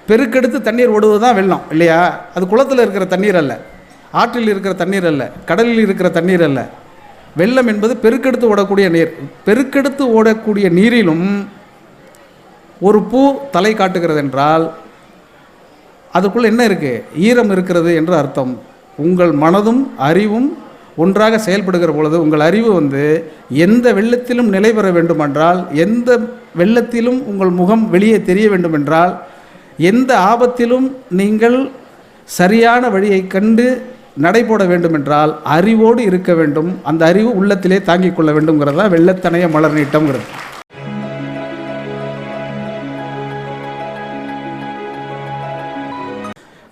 பெருக்கெடுத்து தண்ணீர் ஓடுவது தான் வெள்ளம் இல்லையா? அது குளத்தில் இருக்கிற தண்ணீர் அல்ல, ஆற்றில் இருக்கிற தண்ணீர் அல்ல, கடலில் இருக்கிற தண்ணீர் அல்ல. வெள்ளம் என்பது பெருக்கெடுத்து ஓடக்கூடிய நீர். பெருக்கெடுத்து ஓடக்கூடிய நீரிலும் ஒரு பூ தலை காட்டுகிறது என்றால் அதுக்குள்ளே என்ன இருக்குது? ஈரம் இருக்கிறது என்று அர்த்தம். உங்கள் மனதும் அறிவும் ஒன்றாக செயல்படுகிற பொழுது உங்கள் அறிவு எந்த வெள்ளத்திலும் நிலை பெற வேண்டுமென்றால், எந்த வெள்ளத்திலும் உங்கள் முகம் வெளியே தெரிய வேண்டுமென்றால், எந்த ஆபத்திலும் நீங்கள் சரியான வழியை கண்டு நடைபோட வேண்டுமென்றால் அறிவோடு இருக்க வேண்டும். அந்த அறிவு உள்ளத்திலே தாங்கிக் கொள்ள வேண்டும்ங்கிறதா வெள்ளத்தனைய மலர் நீட்டம்ங்கிறது.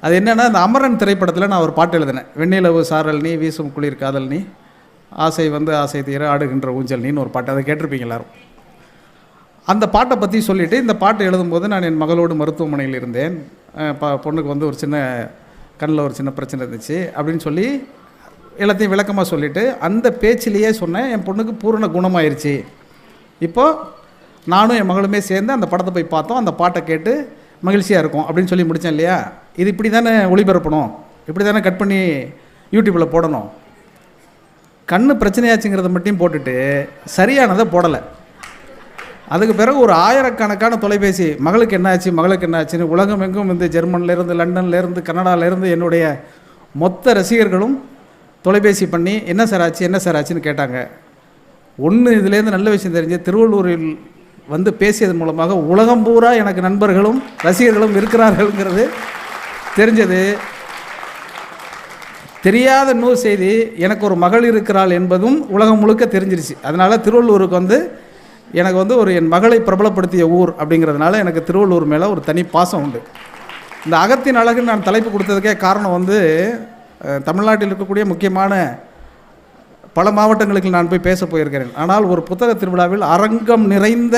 அது என்னென்னா, அந்த அமரன் திரைப்படத்தில் நான் ஒரு பாட்டு எழுதினேன். வெண்ணிலவு சாரல் நீ, வீசும் குளிர் காதல் நீ, ஆசை ஆசை தீர ஆடுகின்ற ஊஞ்சல் நீன்னு ஒரு பாட்டு. அதை கேட்டிருப்பீங்க எல்லாரும். அந்த பாட்டை பற்றி சொல்லிவிட்டு, இந்த பாட்டு எழுதும்போது நான் என் மகளோடு மருத்துவமனையில் இருந்தேன். பொண்ணுக்கு ஒரு சின்ன கண்ணில் ஒரு சின்ன பிரச்சனை இருந்துச்சு அப்படின்னு சொல்லி எல்லாத்தையும் விளக்கமாக சொல்லிவிட்டு அந்த பேச்சிலேயே சொன்னேன், என் பொண்ணுக்கு பூரண குணமாயிருச்சு. இப்போது நானும் என் மகளுமே சேர்ந்து அந்த படத்தை போய் பார்த்தோம், அந்த பாட்டை கேட்டு மகிழ்ச்சியாக இருக்கும் அப்படின்னு சொல்லி முடித்தேன் இல்லையா? இது இப்படி தானே ஒளிபரப்பணும், இப்படி தானே கட் பண்ணி யூடியூப்பில் போடணும். கண் பிரச்சனையாச்சுங்கிறத மட்டும் போட்டுட்டு சரியானதை போடலை. அதுக்கு பிறகு ஒரு ஆயிரக்கணக்கான தொலைபேசி, மகளுக்கு என்னாச்சு மகளுக்கு என்னாச்சுன்னு உலகம் எங்கும் ஜெர்மன்லேருந்து, லண்டன்லேருந்து, கனடாலேருந்து என்னுடைய மொத்த ரசிகர்களும் தொலைபேசி பண்ணி என்ன சார் ஆச்சு என்ன சார் ஆச்சுன்னு கேட்டாங்க. இதுலேருந்து நல்ல விஷயம் தெரிஞ்சு, திருவள்ளூரில் பேசியதன் மூலமாக உலகம் பூரா எனக்கு நண்பர்களும் ரசிகர்களும் இருக்கிறார்கள்ங்கிறது தெரிஞ்சது. தெரியாத இன்னொரு செய்தி, எனக்கு ஒரு மகள் இருக்கிறாள் என்பதும் உலகம் முழுக்க தெரிஞ்சிருச்சு. அதனால் திருவள்ளூருக்கு எனக்கு ஒரு என் மகளை பிரபலப்படுத்திய ஊர் அப்படிங்கிறதுனால எனக்கு திருவள்ளூர் மேலே ஒரு தனி பாசம் உண்டு. இந்த அகத்தின் அழகுன்னு நான் தலைப்பு கொடுத்ததுக்கே காரணம் தமிழ்நாட்டில் இருக்கக்கூடிய முக்கியமான பல மாவட்டங்களுக்கு நான் போய் பேச போயிருக்கிறேன். ஆனால் ஒரு புத்தக திருவிழாவில் அரங்கம் நிறைந்த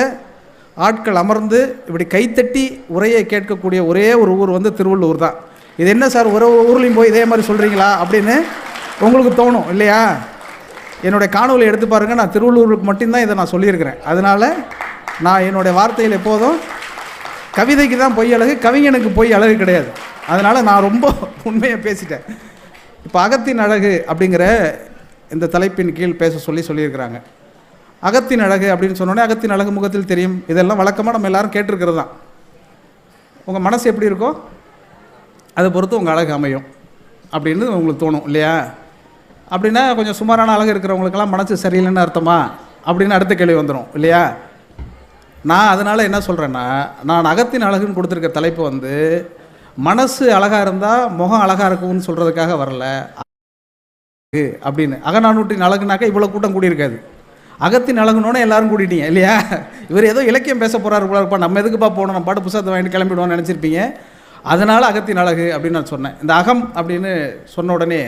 ஆட்கள் அமர்ந்து இப்படி கைத்தட்டி உரையை கேட்கக்கூடிய ஒரே ஒரு ஊர் திருவள்ளூர் தான். இது என்ன சார் ஒரு ஊர்லேயும் போய் இதே மாதிரி சொல்கிறீங்களா அப்படின்னு உங்களுக்கு தோணும் இல்லையா? என்னுடைய காணொலி எடுத்து பாருங்கள், நான் திருவள்ளூருக்கு மட்டும்தான் இதை நான் சொல்லியிருக்கிறேன். அதனால் நான் என்னுடைய வார்த்தையில் எப்போதும் கவிதைக்கு தான் பொய் அழகு, கவிஞனுக்கு பொய் அழகு கிடையாது. அதனால் நான் ரொம்ப உண்மையாக பேசிட்டேன். இப்போ அகத்தின் அழகு அப்படிங்கிற இந்த தலைப்பின் கீழ் பேச சொல்லியிருக்கிறாங்க. அகத்தின் அழகு அப்படின்னு சொன்னோடனே அகத்தின் அழகு முகத்தில் தெரியும், இதெல்லாம் வழக்கமாக நம்ம எல்லோரும் கேட்டிருக்கிறது தான். உங்கள் மனசு எப்படி இருக்கோ அதை பொறுத்து உங்கள் அழகு அமையும் அப்படின்னு உங்களுக்கு தோணும் இல்லையா? அப்படின்னா கொஞ்சம் சுமாரான அழகு இருக்கிறவங்களுக்கெல்லாம் மனசு சரியில்லைன்னு அர்த்தமா அப்படின்னு அடுத்த கேள்வி வந்துடும் இல்லையா? நான் அதனால் என்ன சொல்கிறேன்னா, நான் அகத்தின் அழகுன்னு கொடுத்துருக்க தலைப்பு மனசு அழகாக இருந்தால் முகம் அழகாக இருக்கும்னு சொல்கிறதுக்காக வரல அப்படின்னு. அகநானூற்றின் அழகுனாக்கா இவ்வளோ கூட்டம் கூடியிருக்காது. அகத்தின் அழகுனோடனே எல்லாரும் கூட்டிட்டீங்க இல்லையா? இவர் ஏதோ இலக்கியம் பேச போகிறாரு போல இருப்பா, நம்ம எதுக்குப்பா போகணும், நம்ம பாட்டு புத்தகத்தை வாங்கிட்டு கிளம்பிடுவோம்னு நினச்சிருப்பீங்க. அதனால் அகத்தின் அழகு அப்படின்னு நான் சொன்னேன். இந்த அகம் அப்படின்னு சொன்ன உடனே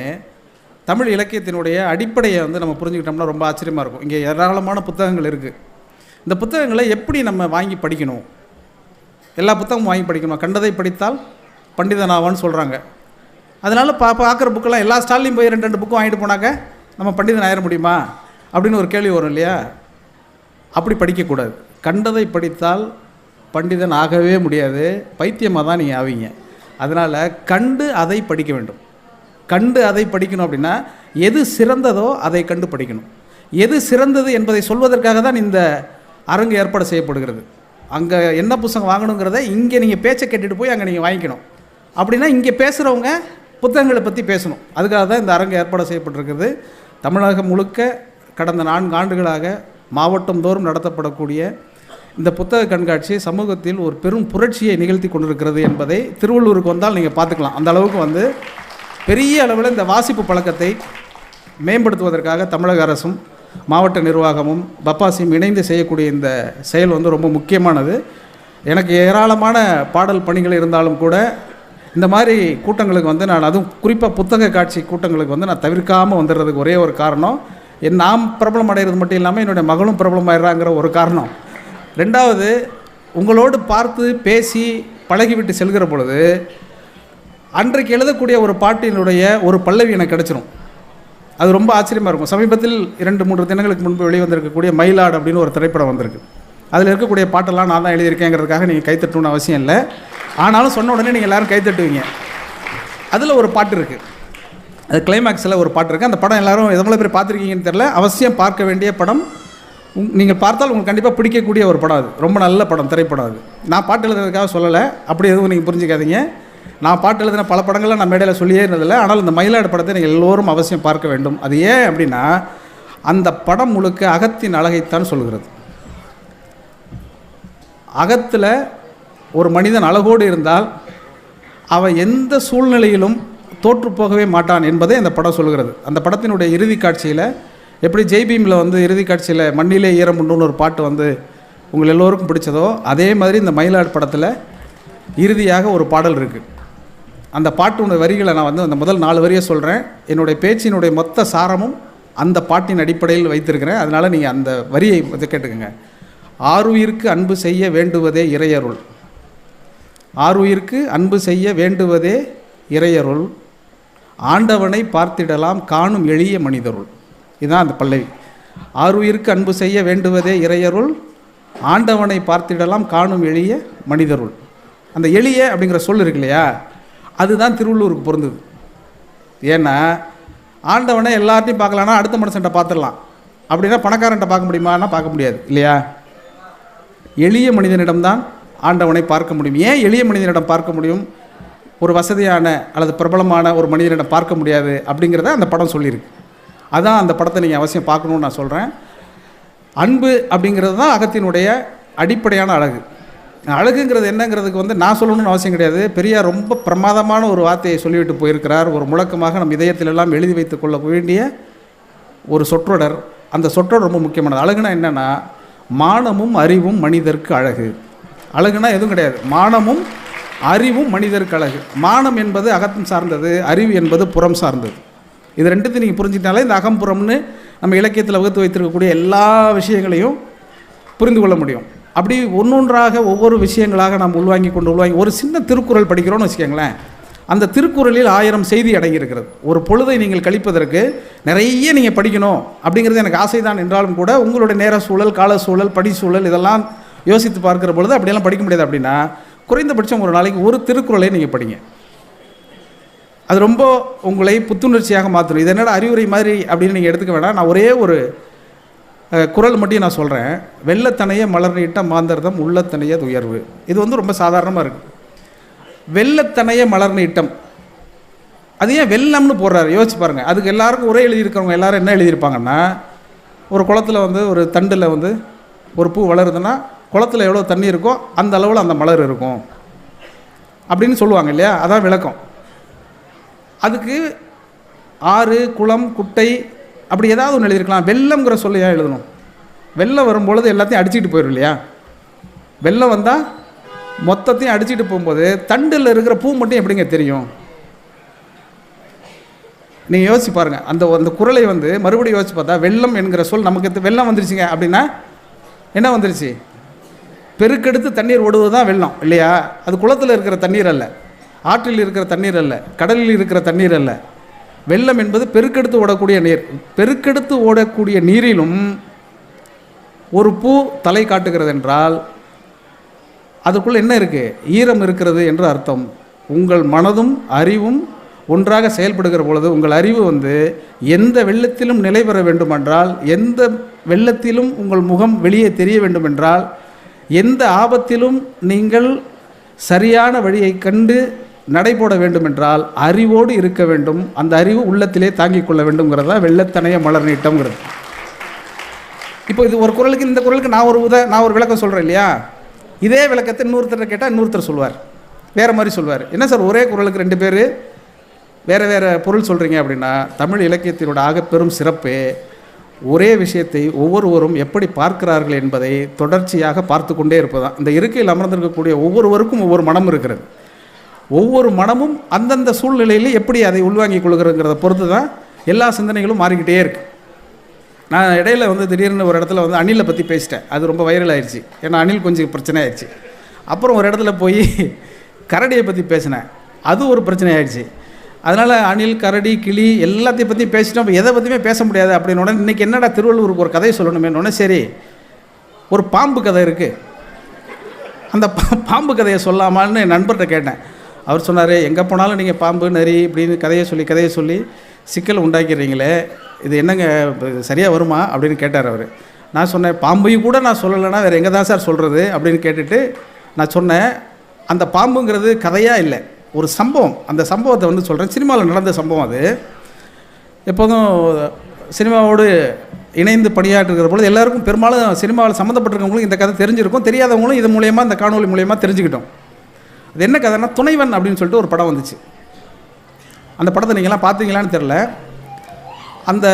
தமிழ் இலக்கியத்தினுடைய அடிப்படையை நம்ம புரிஞ்சுக்கிட்டோம்னா ரொம்ப ஆச்சரியமாக இருக்கும். இங்கே ஏராளமான புத்தகங்கள் இருக்குது. இந்த புத்தகங்களை எப்படி நம்ம வாங்கி படிக்கணும்? எல்லா புத்தகமும் வாங்கி படிக்கணும். கண்டதை படித்தால் பண்டிதனாவான்னு சொல்கிறாங்க. அதனால் பார்க்குற புக்கெல்லாம் எல்லா ஸ்டால்லையும் போய் 2 புக்கும் வாங்கிட்டு போனாக்க நம்ம பண்டிதன் ஆயிட முடியுமா அப்படின்னு ஒரு கேள்வி வரும் இல்லையா? அப்படி படிக்கக்கூடாது. கண்டதை படித்தால் பண்டிதன் ஆகவே முடியாது, பைத்தியமாக தான் நீங்கள் ஆவீங்க. அதனால் கண்டு அதை படிக்க வேண்டும். கண்டு அதை படிக்கணும் அப்படின்னா எது சிறந்ததோ அதை கண்டு படிக்கணும். எது சிறந்தது என்பதை சொல்வதற்காக தான் இந்த அரங்கு ஏற்பாடு செய்யப்படுகிறது. அங்கே என்ன புத்தகம் வாங்கணுங்கிறத இங்கே நீங்கள் பேச்சை கேட்டுட்டு போய் அங்கே நீங்கள் வாங்கிக்கணும். அப்படின்னா இங்கே பேசுகிறவங்க புத்தகங்களை பற்றி பேசணும். அதுக்காக தான் இந்த அரங்கு ஏற்பாடு செய்யப்பட்டிருக்கிறது. தமிழகம் முழுக்க கடந்த 4 ஆண்டுகளாக மாவட்டம் தோறும் நடத்தப்படக்கூடிய இந்த புத்தக கண்காட்சி சமூகத்தில் ஒரு பெரும் புரட்சியை நிகழ்த்தி கொண்டிருக்கிறது என்பதை திருவள்ளூருக்கு வந்தால் நீங்கள் பார்த்துக்கலாம். அந்த அளவுக்கு பெரிய அளவில் இந்த வாசிப்பு பழக்கத்தை மேம்படுத்துவதற்காக தமிழக அரசும் மாவட்ட நிர்வாகமும் பப்பாசியும் இணைந்து செய்யக்கூடிய இந்த செயல் ரொம்ப முக்கியமானது. எனக்கு ஏராளமான பாடல் பணிகள் இருந்தாலும் கூட இந்த மாதிரி கூட்டங்களுக்கு நான் அதுவும் குறிப்பாக புத்தக காட்சி கூட்டங்களுக்கு நான் தவிர்க்காமல் வந்துடுறதுக்கு ஒரே ஒரு காரணம், நாம் பிரபலம் அடைகிறது மட்டும் இல்லாமல் என்னுடைய மகளும் பிரபலமாயிடுறாங்கிற ஒரு காரணம். 2வது, உங்களோடு பார்த்து பேசி பழகிவிட்டு செல்கிற பொழுது அன்றைக்கு எழுதக்கூடிய ஒரு பாட்டினுடைய ஒரு பல்லவி எனக்கு கிடச்சிரும். அது ரொம்ப ஆச்சரியமாக இருக்கும். சமீபத்தில் 2-3 தினங்களுக்கு முன்பு வெளிவந்திருக்கக்கூடிய மயிலாடு அப்படின்னு ஒரு திரைப்படம் வந்திருக்கு. அதில் இருக்கக்கூடிய பாட்டெல்லாம் நான் தான் எழுதியிருக்கேங்கிறதுக்காக நீங்கள் கைத்தட்டணும்னு அவசியம் இல்லை. ஆனாலும் சொன்ன உடனே நீங்கள் எல்லோரும் கை தட்டுவீங்க. அதில் ஒரு பாட்டு இருக்குது, அது கிளைமேக்ஸில் ஒரு பாட்டு இருக்குது. அந்த படம் எல்லோரும் எவ்வளோ பேர் பார்த்துருக்கீங்கன்னு தெரியல, அவசியம் பார்க்க வேண்டிய படம். நீங்கள் பார்த்தால் உங்களுக்கு கண்டிப்பாக பிடிக்கக்கூடிய ஒரு படம். அது ரொம்ப நல்ல படம், திரைப்படம். அது நான் பாட்டு எழுதுறதுக்காக சொல்லலை, அப்படி எதுவும் நீங்கள் புரிஞ்சுக்காதீங்க. நான் பாட்டு எழுதின பல படங்களை நான் மேடையில் சொல்லியே இருந்ததில்லை. ஆனால் இந்த மயிலாடு படத்தை நீங்கள் எல்லோரும் அவசியம் பார்க்க வேண்டும். அது ஏன் அப்படின்னா, அந்த படம் முழுக்க அகத்தின் அழகைத்தான் சொல்கிறது. அகத்தில் ஒரு மனிதன் அழகோடு இருந்தால் அவன் எந்த சூழ்நிலையிலும் தோற்று போகவே மாட்டான் என்பதை அந்த படம் சொல்கிறது. அந்த படத்தினுடைய இறுதி காட்சியில் எப்படி ஜெய்பீமில் வந்து இறுதி காட்சியில் மண்ணிலே ஈரமுண்டுன்னு ஒரு பாட்டு வந்து உங்கள் எல்லோருக்கும் பிடிச்சதோ, அதே மாதிரி இந்த மயிலாடு படத்தில் இறுதியாக ஒரு பாடல் இருக்குது. அந்த பாட்டுடைய வரிகளை நான் வந்து அந்த முதல் 4 வரியை சொல்கிறேன். என்னுடைய பேச்சினுடைய மொத்த சாரமும் அந்த பாட்டின் அடிப்படையில் வைத்திருக்கிறேன். அதனால் நீங்கள் அந்த வரியை கேட்டுக்கோங்க. ஆருயிருக்கு அன்பு செய்ய வேண்டுவதே இறையருள், ஆருயிருக்கு அன்பு செய்ய வேண்டுவதே இறையருள், ஆண்டவனை பார்த்திடலாம் காணும் எளிய மனிதருள். இதுதான் அந்த பல்லவி. ஆருயிருக்கு அன்பு செய்ய வேண்டுவதே இறையருள், ஆண்டவனை பார்த்திடலாம் காணும் எளிய மனிதருள். அந்த எளிய அப்படிங்கிற சொல் இருக்கு இல்லையா, அதுதான் திருவள்ளூருக்கு பொருந்தது. ஏன்னா ஆண்டவனை எல்லாத்தையும் பார்க்கலான்னா அடுத்த மனுஷன்ட்ட பார்த்துடலாம், அப்படின்னா பணக்காரன்ட்ட பார்க்க முடியுமான்னா பார்க்க முடியாது இல்லையா. எளிய மனிதனிடம்தான் ஆண்டவனை பார்க்க முடியும். ஏன் எளிய மனிதனிடம் பார்க்க முடியும், ஒரு வசதியான அல்லது பிரபலமான ஒரு மனிதனிடம் பார்க்க முடியாது அப்படிங்கிறத அந்த படம் சொல்லியிருக்கு. அதான் அந்த படத்தை நீங்கள் அவசியம் பார்க்கணுன்னு நான் சொல்கிறேன். அன்பு அப்படிங்கிறது தான் அகத்தினுடைய அடிப்படையான அழகு. அழகுங்கிறது என்னங்கிறதுக்கு வந்து நான் சொல்லணும்னு அவசியம் கிடையாது. பெரியார் ரொம்ப பிரமாதமான ஒரு வார்த்தையை சொல்லிவிட்டு போயிருக்கிறார். ஒரு முழக்கமாக நம் இதயத்திலெல்லாம் எழுதி வைத்துக் கொள்ள வேண்டிய ஒரு சொற்றொடர். அந்த சொற்றொடர் ரொம்ப முக்கியமானது. அழகுனா என்னென்னா, மானமும் அறிவும் மனிதருக்கு அழகு. அழகுனா எதுவும் கிடையாது, மானமும் அறிவும் மனிதருக்கு அழகு. மானம் என்பது அகத்தம் சார்ந்தது, அறிவு என்பது புறம் சார்ந்தது. இது ரெண்டுத்தையும் நீங்கள் புரிஞ்சுக்கிட்டாலே இந்த அகம்புறம்னு நம்ம இலக்கியத்தில் வகுத்து வைத்திருக்கக்கூடிய எல்லா விஷயங்களையும் புரிந்து கொள்ள முடியும். அப்படி ஒன்றொன்றாக ஒவ்வொரு விஷயங்களாக நாம் உள்வாங்கி ஒரு சின்ன திருக்குறள் படிக்கிறோன்னு வச்சுக்கோங்களேன். அந்த திருக்குறளில் 1000 செய்தி அடங்கியிருக்கிறது. ஒரு பொழுதை நீங்கள் கழிப்பதற்கு நிறைய நீங்கள் படிக்கணும் அப்படிங்கிறது எனக்கு ஆசைதான் என்றாலும் கூட உங்களுடைய நேர சூழல், கால சூழல், படி சூழல் இதெல்லாம் யோசித்து பார்க்குற பொழுது அப்படியெல்லாம் படிக்க முடியாது. அப்படின்னா குறைந்தபட்சம் ஒரு நாளைக்கு ஒரு திருக்குறளை நீங்கள் படிங்க. அது ரொம்ப உங்களை புத்துணர்ச்சியாக மாற்றணும். இது என்னடா அறிவுரை மாதிரி அப்படின்னு நீங்கள் எடுத்துக்க வேண்டாம். நான் ஒரே ஒரு குறள் மட்டும் நான் சொல்கிறேன். வெள்ளத்தனைய மலர் நீட்ட மாந்தர்தம் உள்ளத்தனைய உயர்வு. இது வந்து ரொம்ப சாதாரணமாக இருக்குது. வெள்ளத்தனைய மலர் நீட்டம், அது ஏன் வெள்ளம்னு போடுறாரு யோசிச்சு பாருங்கள். அதுக்கு எல்லாருக்கும் உரை எழுதியிருக்கிறவங்க எல்லாரும் என்ன எழுதியிருப்பாங்கன்னா, ஒரு குளத்தில் வந்து ஒரு தண்டில் வந்து ஒரு பூ வளருதுன்னா குளத்தில் எவ்வளோ தண்ணி இருக்கோ அந்த அளவில் அந்த மலர் இருக்கும் அப்படின்னு சொல்லுவாங்க இல்லையா. அதான் விளக்கம். அதுக்கு ஆறு, குளம், குட்டை அப்படி ஏதாவது ஒன்று எழுதியிருக்கலாம். வெள்ளம்ங்கிற சொல்ல ஏன் எழுதணும்? வெள்ளம் வரும்பொழுது எல்லாத்தையும் அடிச்சுட்டு போயிடும் இல்லையா. வெள்ளம் வந்தால் மொத்தத்தையும் அடிச்சுட்டு போகும்போது தண்டில் இருக்கிற பூ மட்டும் எப்படிங்க தெரியும்? நீங்கள் யோசிச்சு பாருங்கள். அந்த குறளை வந்து மறுபடியும் யோசிச்சு பார்த்தா, வெள்ளம் என்கிற சொல் நமக்கு வெள்ளம் வந்துருச்சுங்க அப்படின்னா என்ன வந்துருச்சு? பெருக்கெடுத்து தண்ணீர் ஓடுவது தான் வெள்ளம் இல்லையா. அது குளத்தில் இருக்கிற தண்ணீர் அல்ல, ஆற்றில் இருக்கிற தண்ணீர் அல்ல, கடலில் இருக்கிற தண்ணீர் அல்ல. வெள்ளம் என்பது பெருக்கெடுத்து ஓடக்கூடிய நீர். பெருக்கெடுத்து ஓடக்கூடிய நீரிலும் ஒரு பூ தலை காட்டுகிறது என்றால் அதுக்குள்ளே என்ன இருக்குது? ஈரம் இருக்கிறது என்று அர்த்தம். உங்கள் மனதும் அறிவும் ஒன்றாக செயல்படுகிற பொழுது உங்கள் அறிவு வந்து எந்த வெள்ளத்திலும் நிலை பெற வேண்டுமென்றால், எந்த வெள்ளத்திலும் உங்கள் முகம் வெளியே தெரிய வேண்டுமென்றால், எந்த ஆபத்திலும் நீங்கள் சரியான வழியை கண்டு நடைபோட வேண்டுமென்றால் அறிவோடு இருக்க வேண்டும். அந்த அறிவு உள்ளத்திலே தாங்கிக் கொள்ள வேண்டும்ங்கிறதா வெள்ளத்தனைய மலர் நீட்டம்ங்கிறது. இப்போ இது ஒரு குறளுக்கு, இந்த குறளுக்கு நான் ஒரு விளக்கம் சொல்கிறேன் இல்லையா. இதே விளக்கத்தை இன்னொருத்தர் கேட்டால் இன்னொருத்தர் சொல்வார், வேறு மாதிரி சொல்வார். என்ன சார் ஒரே குறளுக்கு 2 பேர் வேறு வேறு பொருள் சொல்கிறீங்க அப்படின்னா, தமிழ் இலக்கியத்தினோட ஆகப்பெரும் சிறப்பு ஒரே விஷயத்தை ஒவ்வொருவரும் எப்படி பார்க்கிறார்கள் என்பதை தொடர்ச்சியாக பார்த்து கொண்டே இருப்பதுதான். இந்த இருக்கையில் அமர்ந்திருக்கக்கூடிய ஒவ்வொருவருக்கும் ஒவ்வொரு மனம் இருக்கிறது. ஒவ்வொரு மனமும் அந்தந்த சூழ்நிலையில் எப்படி அதை உள்வாங்கிக் கொள்கிறதுங்கிறத பொறுத்து தான் எல்லா சிந்தனைகளும் மாறிக்கிட்டே இருக்குது. நான் இடையில வந்து திடீர்னு ஒரு இடத்துல வந்து அணிலை பற்றி பேசிட்டேன். அது ரொம்ப வைரல் ஆயிடுச்சு. ஏன்னா அணில் கொஞ்சம் பிரச்சனை ஆயிடுச்சு. அப்புறம் ஒரு இடத்துல போய் கரடியை பற்றி பேசினேன், அது ஒரு பிரச்சனை ஆயிடுச்சு. அதனால் அணில், கரடி, கிளி எல்லாத்தையும் பற்றி பேசிட்டோம். இப்போ எதை பற்றியுமே பேச முடியாது அப்படின்னு இன்றைக்கி என்னடா திருவள்ளுவருக்கு ஒரு கதையை சொல்லணுமேனோடனே சரி ஒரு பாம்பு கதை இருக்குது. அந்த பாம்பு கதையை சொல்லாமான்னு என் நண்பர்கிட்ட கேட்டேன். அவர் சொன்னார், எங்கே போனாலும் நீங்கள் பாம்பு நரி இப்படின்னு கதையை சொல்லி சிக்கல் உண்டாக்கிறீங்களே, இது என்னங்க சரியாக வருமா அப்படின்னு கேட்டார் அவர். நான் சொன்னேன், பாம்பையும் கூட நான் சொல்லலைன்னா வேறு எங்கே தான் சார் சொல்கிறது அப்படின்னு கேட்டுட்டு நான் சொன்னேன், அந்த பாம்புங்கிறது கதையாக இல்லை, ஒரு சம்பவம். அந்த சம்பவத்தை வந்து சொல்கிறேன். சினிமாவில் நடந்த சம்பவம் அது. எப்போதும் சினிமாவோடு இணைந்து பணியாற்றுகிற பொழுது எல்லாருக்கும் பெரும்பாலும் சினிமாவில் சம்மந்தப்பட்டிருக்கவங்களும் இந்த கதை தெரிஞ்சிருக்கும், தெரியாதவங்களும் இது மூலயமா இந்த காணொலி மூலயமா தெரிஞ்சுக்கிட்டோம். அது என்ன கதைன்னா, துணைவன் அப்படின்னு சொல்லிட்டு ஒரு படம் வந்துச்சு. அந்த படத்தை நீங்கள்லாம் பார்த்தீங்களான்னு தெரில. அந்த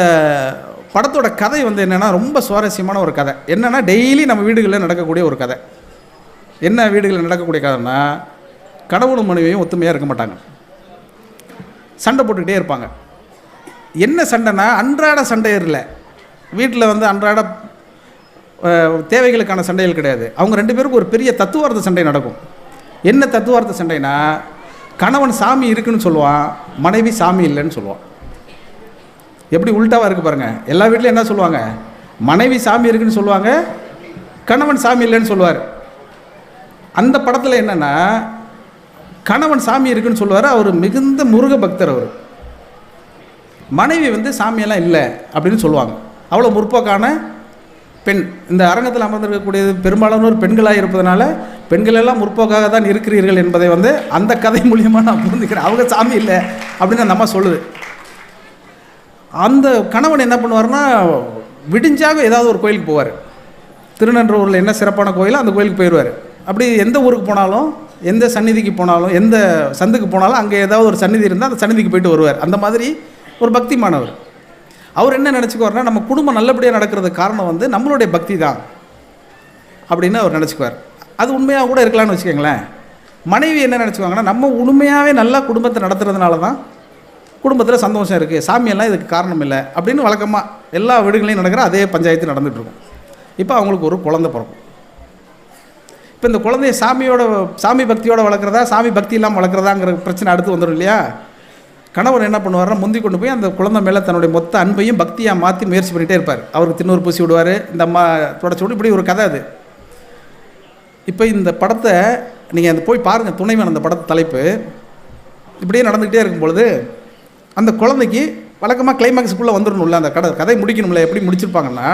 படத்தோட கதை வந்து என்னென்னா ரொம்ப சுவாரஸ்யமான ஒரு கதை. என்னென்னா டெய்லி நம்ம வீடுகளில் நடக்கக்கூடிய ஒரு கதை. என்ன வீடுகளில் நடக்கக்கூடிய கதைன்னா, கணவனும் மனைவியும் ஒத்துமையாக இருக்க மாட்டாங்க, சண்டை போட்டுக்கிட்டே இருப்பாங்க. என்ன சண்டைனா அன்றாட சண்டை இல்லை, வீட்டில் வந்து அன்றாட தேவைகளுக்கான சண்டைகள் கிடையாது. அவங்க ரெண்டு பேருக்கும் ஒரு பெரிய தத்துவார்த்த சண்டை நடக்கும். என்ன தத்துவார்த்த சண்டைனா, கணவன் சாமி இருக்குன்னு சொல்லுவான், மனைவி சாமி இல்லைன்னு சொல்லுவான். எப்படி உள்டாவாக இருக்குது பாருங்கள். எல்லா வீட்லையும் என்ன சொல்லுவாங்க, மனைவி சாமி இருக்குன்னு சொல்லுவாங்க, கணவன் சாமி இல்லைன்னு சொல்லுவார். அந்த படத்தில் என்னென்னா, கணவன் சாமி இருக்குன்னு சொல்லுவார், அவர் மிகுந்த முருக பக்தர். அவர் மனைவி வந்து சாமியெல்லாம் இல்லை அப்படின்னு சொல்லுவாங்க. அவ்வளோ முற்போக்கான பெண். இந்த அரங்கத்தில் அமர்ந்திருக்கக்கூடியது பெரும்பாலான ஒரு பெண்களாக இருப்பதனால பெண்கள் எல்லாம் முற்போக்காக தான் இருக்கிறீர்கள் என்பதை வந்து அந்த கதை மூலியமாக நான் புரிஞ்சுக்கிறேன். அவங்க சாமி இல்லை அப்படின்னு அந்த அம்மா சொல்லுது. அந்த கணவன் என்ன பண்ணுவார்னா, விடிஞ்சாக ஏதாவது ஒரு கோயிலுக்கு போவார். திருநன்றூரில் என்ன சிறப்பான கோயிலோ அந்த கோயிலுக்கு போயிடுவார். அப்படி எந்த ஊருக்கு போனாலும், எந்த சந்நிதிக்கு போனாலும், எந்த சந்துக்கு போனாலும் அங்கே ஏதாவது ஒரு சந்நிதி இருந்தால் அந்த சந்நிதிக்கு போயிட்டு வருவார். அந்த மாதிரி ஒரு பக்திமானவர். அவர் என்ன நினச்சிக்குவார்னா, நம்ம குடும்பம் நல்லபடியாக நடக்கிறதுக்கு காரணம் வந்து நம்மளுடைய பக்தி தான் அப்படின்னு அவர் நினச்சிக்குவார். அது உண்மையாக கூட இருக்கலாம்னு வச்சுக்கோங்களேன். மனைவி என்ன நினச்சிக்குவாங்கன்னா, நம்ம உண்மையாகவே நல்லா குடும்பத்தை நடத்துறதுனால தான் குடும்பத்தில் சந்தோஷம் இருக்குது, சாமியெல்லாம் இதுக்கு காரணம் இல்லை அப்படின்னு வழக்கமாக எல்லா வீடுகளையும் நடக்கிற அதே பஞ்சாயத்து நடந்துகிட்ருக்கும். இப்போ அவங்களுக்கு ஒரு குழந்தை பிறக்கும். இப்போ இந்த குழந்தைய சாமி பக்தியோடு வளர்க்குறதா, சாமி பக்தி இல்லாமல் வளர்க்குறதாங்கிற பிரச்சனை அடுத்து வந்துடும் இல்லையா. கணவர் என்ன பண்ணுவார்னா, முந்தி கொண்டு போய் அந்த குழந்தை மேலே தன்னுடைய மொத்த அன்பையும் பக்தியாக மாற்றி முயற்சி பண்ணிகிட்டே இருப்பார். அவருக்கு தின்னூறு பூசி விடுவார், இந்த அம்மா தொடச்சி விடு, இப்படி ஒரு கதை அது. இப்போ இந்த படத்தை நீங்கள் அந்த போய் பாருங்கள், துணைவன் அந்த படத்து தலைப்பு. இப்படியே நடந்துக்கிட்டே இருக்கும் பொழுது அந்த குழந்தைக்கு வழக்கமாக கிளைமேக்ஸுக்குள்ளே வந்துடணும்ல, அந்த கதை முடிக்கணும்ல. எப்படி முடிச்சிருப்பாங்கன்னா,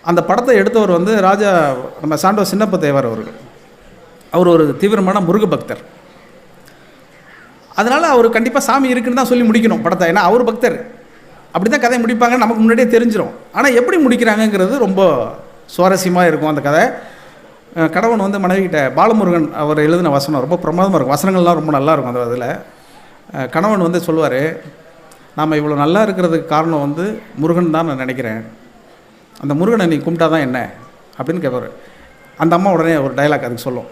அந்த படத்தை எடுத்தவர் வந்து ராஜா நம்ம சாண்டோ சின்னப்ப தேவர் அவர்கள். அவர் ஒரு தீவிரமான முருக பக்தர். அதனால் அவர் கண்டிப்பாக சாமி இருக்குன்னு தான் சொல்லி முடிக்கணும் படத்தை. ஏன்னா அவர் பக்தர், அப்படி தான் கதையை முடிப்பாங்க, நமக்கு முன்னாடியே தெரிஞ்சிடும். ஆனால் எப்படி முடிக்கிறாங்கங்கிறது ரொம்ப சுவாரஸ்யமாக இருக்கும் அந்த கதை. கணவன் வந்து மனைவிக்கிட்ட, பாலமுருகன் அவர் எழுதின வசனம் ரொம்ப பிரமாதமாக இருக்கும், வசனங்கள்லாம் ரொம்ப நல்லாயிருக்கும் அந்த அதில். கணவன் வந்து சொல்லுவார், நாம் இவ்வளோ நல்லா இருக்கிறதுக்கு காரணம் வந்து முருகன் தான் நான் நினைக்கிறேன், அந்த முருகனை நீ கும்பிட்டா தான் என்ன அப்படின்னு கேட்பார். அந்த அம்மா உடனே ஒரு டைலாக் அதுக்கு சொல்லும்,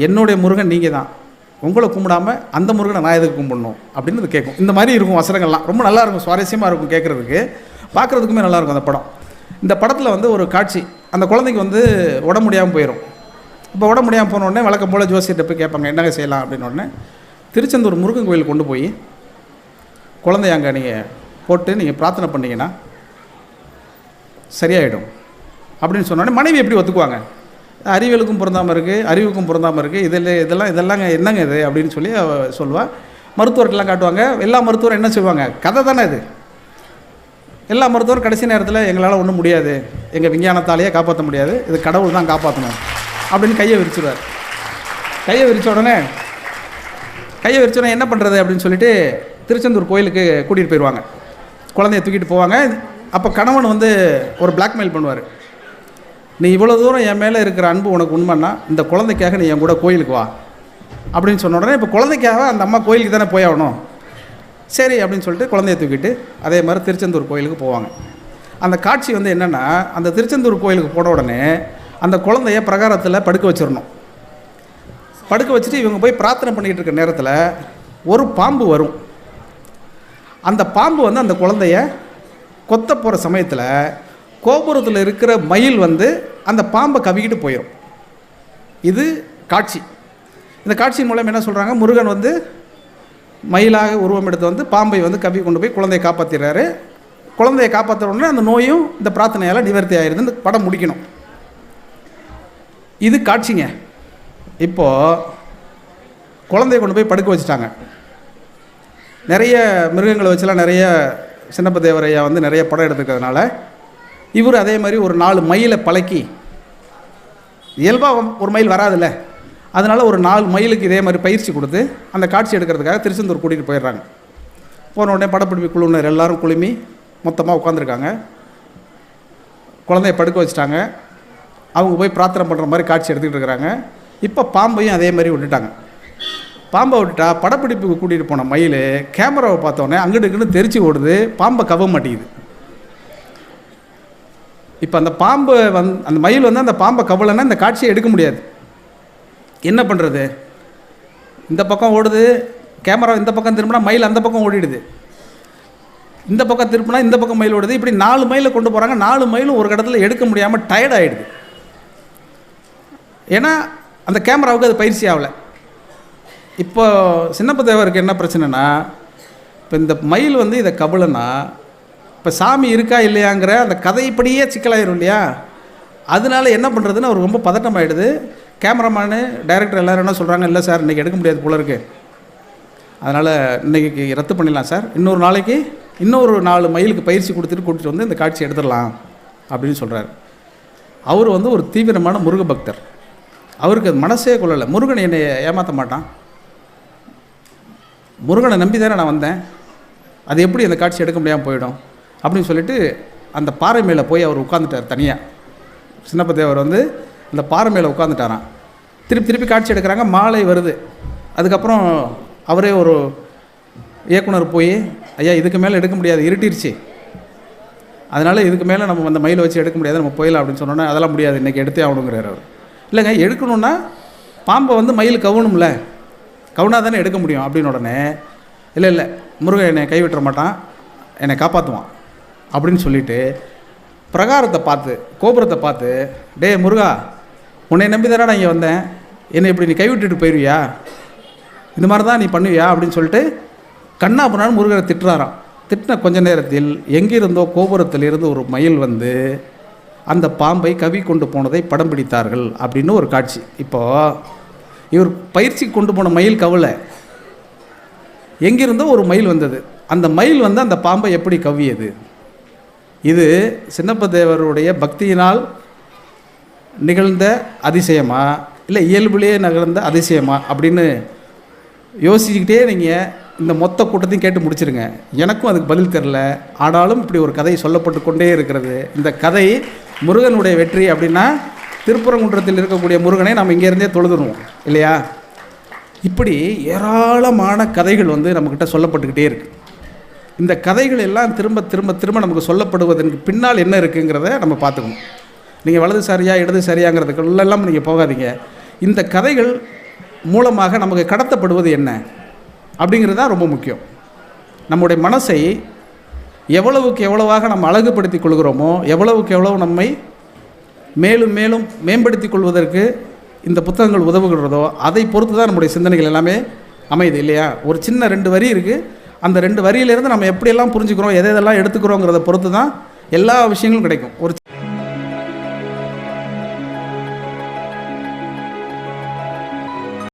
என்னுடைய முருகன் நீங்கள் தான், உங்களை கும்பிடாமல் அந்த முருகனை நான் எதுக்கு கும்பிடணும் அப்படின்னு அது கேட்கும். இந்த மாதிரி இருக்கும் வசனங்கள்லாம், ரொம்ப நல்லாயிருக்கும், சுவாரஸ்யமாக இருக்கும், கேட்குறதுக்கு பார்க்குறதுக்குமே நல்லாயிருக்கும் அந்த படம். இந்த படத்தில் வந்து ஒரு காட்சி, அந்த குழந்தைக்கு வந்து உடம்பு முடியாமல் போயிடும். இப்போ உடம்பு முடியாமல் போனோடனே வழக்கம் போல் ஜோசியர்கிட்ட போய் கேட்பாங்க, என்னங்க செய்யலாம் அப்படின்னோடனே, திருச்செந்தூர் முருகன் கோயில் கொண்டு போய் குழந்தைய அங்கே நீங்கள் போட்டு நீங்கள் பிரார்த்தனை பண்ணிங்கன்னா சரியாயிடும் அப்படின்னு சொன்னோடனே மனைவி எப்படி ஒத்துக்குவாங்க? அறிவியலுக்கும் பொருந்தாமல் இருக்குது, அறிவுக்கும் பொருந்தாமல் இருக்குது, இதெல்லாம் என்னங்க இது அப்படின்னு சொல்லி சொல்லுவாள். மருத்துவர்கள்லாம் காட்டுவாங்க. எல்லா மருத்துவரும் என்ன செய்வாங்க, கதை தானே இது. எல்லா மருத்துவரும் கடைசி நேரத்தில் எங்களால் ஒன்றும் முடியாது, எங்கள் விஞ்ஞானத்தாலேயே காப்பாற்ற முடியாது, இது கடவுள் தான் காப்பாற்றணும் அப்படின்னு கையை விரிச்சிடுவார். கையை விரித்த உடனே என்ன பண்ணுறது அப்படின்னு சொல்லிட்டு திருச்செந்தூர் கோயிலுக்கு கூட்டிகிட்டு போயிடுவாங்க. குழந்தைய தூக்கிட்டு போவாங்க. அப்போ கணவன் வந்து ஒரு பிளாக்மெயில் பண்ணுவார், நீ இவ்வளோ தூரம் என் மேலே இருக்கிற அன்பு உனக்கு உண்மைன்னா இந்த குழந்தைக்காக நீ என் கூட கோயிலுக்கு வா அப்படின்னு சொன்ன உடனே, இப்போ குழந்தைக்காக அந்த அம்மா கோயிலுக்கு தானே போய் ஆகணும், சரி அப்படின்னு சொல்லிட்டு குழந்தைய தூக்கிட்டு அதே மாதிரி திருச்செந்தூர் கோயிலுக்கு போவாங்க. அந்த காட்சி வந்து என்னென்னா, அந்த திருச்செந்தூர் கோயிலுக்கு போன உடனே அந்த குழந்தைய பிரகாரத்தில் படுக்க வச்சிடணும். படுக்க வச்சுட்டு இவங்க போய் பிரார்த்தனை பண்ணிக்கிட்டு இருக்க நேரத்தில் ஒரு பாம்பு வரும். அந்த பாம்பு வந்து அந்த குழந்தைய கொத்த போகிற சமயத்தில் கோபுரத்தில் இருக்கிற மயில் வந்து அந்த பாம்பை கவிக்கிட்டு போயிடும். இது காட்சி. இந்த காட்சியின் மூலம் என்ன சொல்கிறாங்க, முருகன் வந்து மயிலாக உருவம் எடுத்து வந்து பாம்பை வந்து கவி கொண்டு போய் குழந்தையை காப்பாற்றிடுறாரு. குழந்தையை காப்பாற்ற உடனே அந்த நோயும் இந்த பிரார்த்தனையால் நிவர்த்தி ஆகிடுது. இந்த படம் முடிக்கணும். இது காட்சிங்க. இப்போது குழந்தைய கொண்டு போய் படுக்க வச்சுட்டாங்க. நிறைய மிருகங்களை வச்சுலாம் நிறைய சின்னப்ப தேவரையா வந்து நிறைய படம் எடுத்துக்கிறதுனால இவர் அதே மாதிரி ஒரு 4 மயிலை பழக்கி, இயல்பாக ஒரு மயில் வராதுல்ல, அதனால் ஒரு 4 மயிலுக்கு இதே மாதிரி பயிற்சி கொடுத்து அந்த காட்சி எடுக்கிறதுக்காக திருச்செந்தூர் கூட்டிகிட்டு போயிடுறாங்க. போன உடனே படப்பிடிப்பு குழுவினர் எல்லோரும் குழுமி மொத்தமாக உட்காந்துருக்காங்க. குழந்தைய படுக்க வச்சுட்டாங்க. அவங்க போய் பிரார்த்தனை பண்ணுற மாதிரி காட்சி எடுத்துக்கிட்டு இருக்கிறாங்க. இப்போ பாம்பையும் அதே மாதிரி விட்டுட்டாங்க. பாம்பை விட்டுட்டா படப்பிடிப்புக்கு கூட்டிகிட்டு போன மயில் கேமராவை பார்த்தோன்னே அங்கிட்டு இங்கிட்டு தெரிச்சு ஓடுது, பாம்பை கவ மாட்டேங்குது. இப்போ அந்த பாம்பு அந்த மயில் வந்து அந்த பாம்பை கவலைன்னா இந்த காட்சியை எடுக்க முடியாது. என்ன பண்ணுறது? இந்த பக்கம் ஓடுது கேமரா, இந்த பக்கம் திரும்பினா மயில் அந்த பக்கம் ஓடிடுது, இந்த பக்கம் திரும்பினா இந்த பக்கம் மயில் ஓடுது. இப்படி 4 மயிலை கொண்டு போகிறாங்க. 4 மயிலும் ஒரு இடத்துல எடுக்க முடியாமல் டயர்ட் ஆகிடுது. ஏன்னா அந்த கேமராவுக்கு அது பயிற்சி ஆகலை. இப்போ சின்னப்ப தேவருக்கு என்ன பிரச்சனைனா, இப்போ இந்த மயில் வந்து இதை கபலன்னா இப்போ சாமி இருக்கா இல்லையாங்கிற அந்த கதைப்படியே சிக்கலாயிரும் இல்லையா? அதனால என்ன பண்ணுறதுன்னு அவர் ரொம்ப பதட்டமாகிடுது. கேமராமேனு டைரக்டர் எல்லோரும் என்ன சொல்கிறாங்க, இல்லை சார் இன்றைக்கி எடுக்க முடியாது போல இருக்குது, அதனால் இன்றைக்கி ரத்து பண்ணிடலாம் சார், இன்னொரு நாளைக்கு இன்னொரு 4 மயிலுக்கு பயிற்சி கூட்டிகிட்டு வந்து இந்த காட்சி எடுத்துடலாம் அப்படின்னு சொல்கிறார். அவர் வந்து ஒரு தீவிரமான முருக பக்தர். அவருக்கு அது மனசே கொள்ளலை. முருகனை என்னை ஏமாற்ற மாட்டான், முருகனை நம்பி தானே நான் வந்தேன், அது எப்படி அந்த காட்சி எடுக்க முடியாமல் போயிடும் அப்படின்னு சொல்லிட்டு அந்த பாறை மேலே போய் அவர் உட்காந்துட்டார் தனியாக. சின்னப்ப தேவர் வந்து அந்த பாறை மேலே உட்காந்துட்டாரான். திருப்பி காட்சி எடுக்கிறாங்க. மாலை வருது. அதுக்கப்புறம் அவரே ஒரு இயக்குனர் போய், ஐயா இதுக்கு மேலே எடுக்க முடியாது, இருட்டிருச்சு, அதனால் இதுக்கு மேலே நம்ம அந்த மயிலை வச்சு எடுக்க முடியாது, நம்ம போயிடலாம் அப்படின்னு சொன்னோன்னே, அதெல்லாம் முடியாது, இன்றைக்கி எடுத்தே ஆகணுங்கிறார் அவர். இல்லைங்க, எடுக்கணுன்னா பாம்பை வந்து மயில் கவணும்ல, கவுனா தானே எடுக்க முடியும் அப்படின்னு. உடனே இல்லை முருகன் என்னை கைவிட்டுற மாட்டான், என்னை காப்பாற்றுவான் அப்படின்னு சொல்லிவிட்டு பிரகாரத்தை பார்த்து, கோபுரத்தை பார்த்து, டே முருகா உன்னை நம்பி தானே நான் இங்கே வந்தேன், என்னை இப்படி நீ கைவிட்டுட்டு போயிடுவியா, இந்த மாதிரி தான் நீ பண்ணுவியா அப்படின்னு சொல்லிட்டு கண்ணா பண்ணாலும் முருகரை திட்டுறாராம். திட்டின கொஞ்ச நேரத்தில் எங்கிருந்தோ கோபுரத்திலிருந்து ஒரு மயில் வந்து அந்த பாம்பை கவி கொண்டு போனதை படம் பிடித்தார்கள் அப்படின்னு ஒரு காட்சி. இப்போது இவர் பயிற்சி கொண்டு போன மயில் கவலை, எங்கிருந்தோ ஒரு மயில் வந்தது, அந்த மயில் வந்து அந்த பாம்பை எப்படி கவ்வியது? இது சின்னப்ப தேவருடைய பக்தியினால் நிகழ்ந்த அதிசயமா இல்லை இயல்பிலேயே நிகழ்ந்த அதிசயமா அப்படின்னு யோசிச்சுக்கிட்டே நீங்கள் இந்த மொத்த கூட்டத்தையும் கேட்டு முடிச்சிருங்க. எனக்கும் அதுக்கு பதில் தெரில. ஆனாலும் இப்படி ஒரு கதை சொல்லப்பட்டு கொண்டே இருக்கிறது. இந்த கதை முருகனுடைய வெற்றி அப்படின்னா திருப்பரங்குன்றத்தில் இருக்கக்கூடிய முருகனை நம்ம இங்கேருந்தே தொழுதுருவோம் இல்லையா? இப்படி ஏராளமான கதைகள் வந்து நம்மக்கிட்ட சொல்லப்பட்டுக்கிட்டே இருக்குது. இந்த கதைகள் எல்லாம் திரும்ப திரும்ப திரும்ப நமக்கு சொல்லப்படுவதற்கு பின்னால் என்ன இருக்குங்கிறத நம்ம பார்த்துக்கணும். நீங்கள் வலது சரியா இடது சரியாங்கிறதுக்குள்ளெல்லாம் நீங்கள் போகாதீங்க. இந்த கதைகள் மூலமாக நமக்கு கடத்தப்படுவது என்ன அப்படிங்கிறது தான் ரொம்ப முக்கியம். நம்முடைய மனசை எவ்வளவுக்கு எவ்வளவாக நம்ம அழகுபடுத்தி கொள்கிறோமோ, எவ்வளவுக்கு எவ்வளவு நம்மை மேலும் மேலும் மேம்படுத்தி கொள்வதற்கு இந்த புத்தகங்கள் உதவுகிறதோ அதை பொறுத்து தான் நம்முடைய சிந்தனைகள் எல்லாமே அமையுது இல்லையா? ஒரு சின்ன 2 வரி இருக்குது. அந்த 2 வரியிலேருந்து நம்ம எப்படியெல்லாம் புரிஞ்சுக்கிறோம், எதெல்லாம் எடுத்துக்கிறோங்கிறத பொறுத்து தான் எல்லா விஷயங்களும் கிடைக்கும். ஒரு